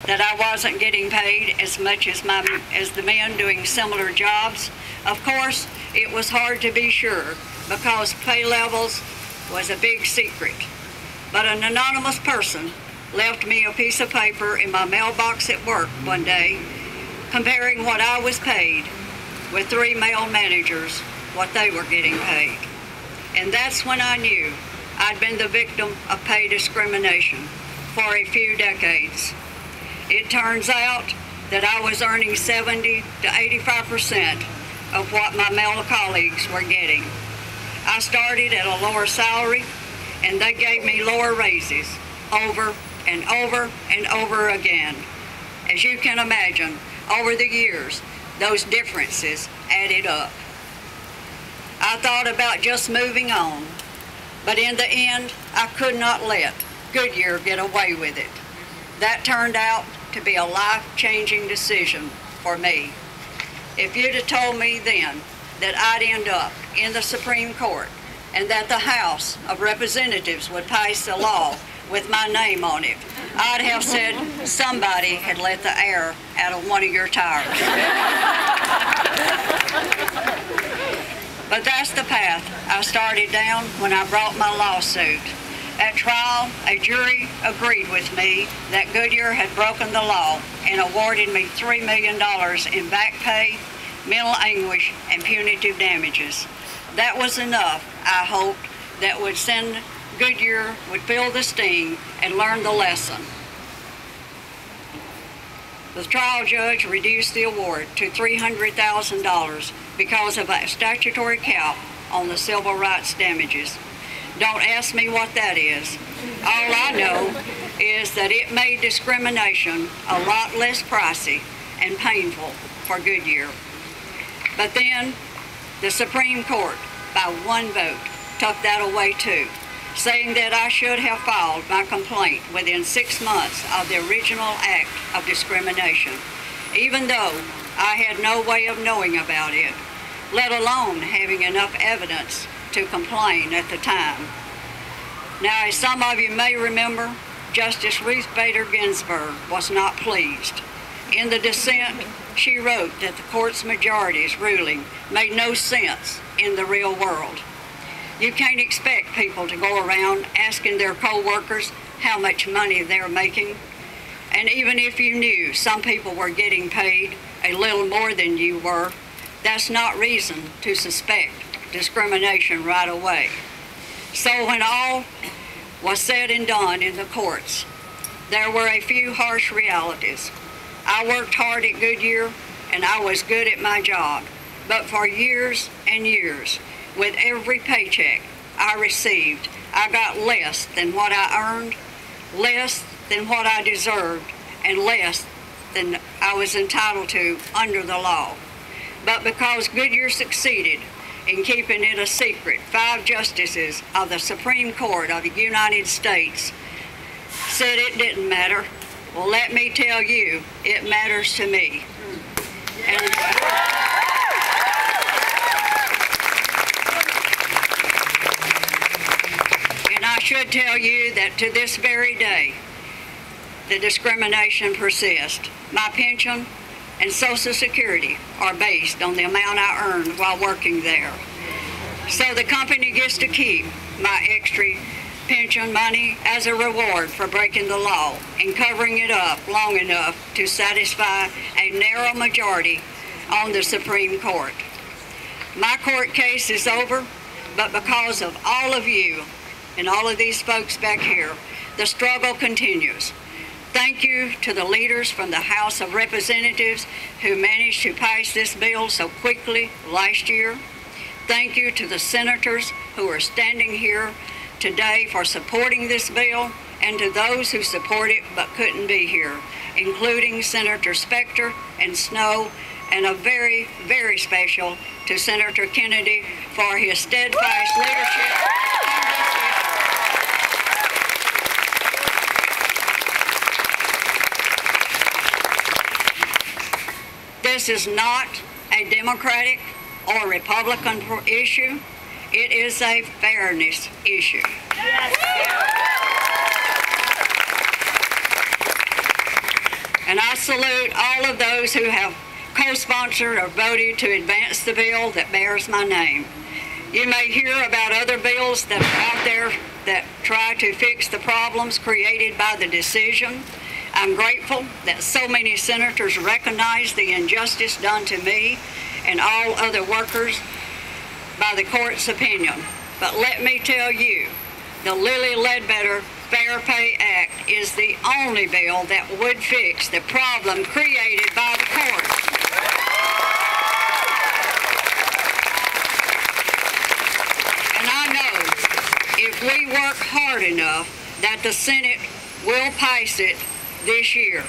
that I wasn't getting paid as much as the men doing similar jobs. Of course, it was hard to be sure because pay levels was a big secret. But an anonymous person left me a piece of paper in my mailbox at work one day comparing what I was paid with 3 male managers, what they were getting paid. And that's when I knew I'd been the victim of pay discrimination for a few decades. It turns out that I was earning 70 to 85% of what my male colleagues were getting. I started at a lower salary, and they gave me lower raises over and over and over again. As you can imagine, over the years, those differences added up. I thought about just moving on, but in the end, I could not let Goodyear get away with it. That turned out to be a life-changing decision for me. If you'd have told me then that I'd end up in the Supreme Court and that the House of Representatives would pass a law with my name on it, I'd have said somebody had let the air out of one of your tires. But that's the path I started down when I brought my lawsuit. At trial, a jury agreed with me that Goodyear had broken the law and awarded me $3 million in back pay, mental anguish, and punitive damages. That was enough, I hoped, that would send Goodyear would feel the sting and learn the lesson. The trial judge reduced the award to $300,000 because of a statutory cap on the civil rights damages. Don't ask me what that is. All I know is that it made discrimination a lot less pricey and painful for Goodyear. But then the Supreme Court, by one vote, took that away too, saying that I should have filed my complaint within 6 months of the original act of discrimination, even though I had no way of knowing about it, let alone having enough evidence to complain at the time. Now, as some of you may remember, Justice Ruth Bader Ginsburg was not pleased. In the dissent, she wrote that the court's majority's ruling made no sense in the real world. You can't expect people to go around asking their co-workers how much money they're making. And even if you knew some people were getting paid a little more than you were, that's not reason to suspect discrimination right away. So when all was said and done in the courts, there were a few harsh realities. I worked hard at Goodyear, and I was good at my job. But for years and years, with every paycheck I received, I got less than what I earned, less than what I deserved, and less than I was entitled to under the law. But because Goodyear succeeded in keeping it a secret, 5 justices of the Supreme Court of the United States said it didn't matter. Well, let me tell you, it matters to me. And I should tell you that to this very day, the discrimination persists. My pension and Social Security are based on the amount I earned while working there. So the company gets to keep my extra pension money as a reward for breaking the law and covering it up long enough to satisfy a narrow majority on the Supreme Court. My court case is over, but because of all of you and all of these folks back here, the struggle continues. Thank you to the leaders from the House of Representatives who managed to pass this bill so quickly last year. Thank you to the senators who are standing here today for supporting this bill, and to those who support it but couldn't be here, including Senator Specter and Snowe, and a very, very special to Senator Kennedy for his steadfast leadership. This is not a Democratic or Republican issue. It is a fairness issue. And I salute all of those who have co-sponsored or voted to advance the bill that bears my name. You may hear about other bills that are out there that try to fix the problems created by the decision. I'm grateful that so many senators recognize the injustice done to me and all other workers by the court's opinion. But let me tell you, the Lilly Ledbetter Fair Pay Act is the only bill that would fix the problem created by the court. And I know if we work hard enough that the Senate will pass it this year.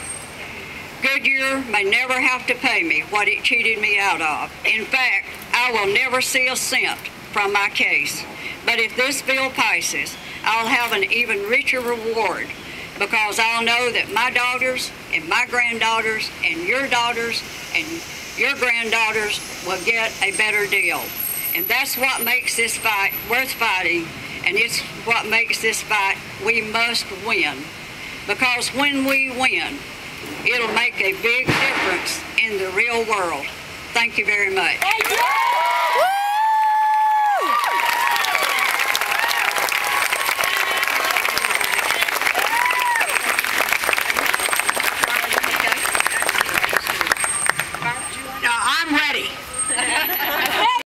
Goodyear may never have to pay me what it cheated me out of. In fact, I will never see a cent from my case. But if this bill passes, I'll have an even richer reward because I'll know that my daughters and my granddaughters and your daughters and your granddaughters will get a better deal. And that's what makes this fight worth fighting, and it's what makes this fight we must win. Because when we win, it'll make a big difference in the real world. Thank you very much.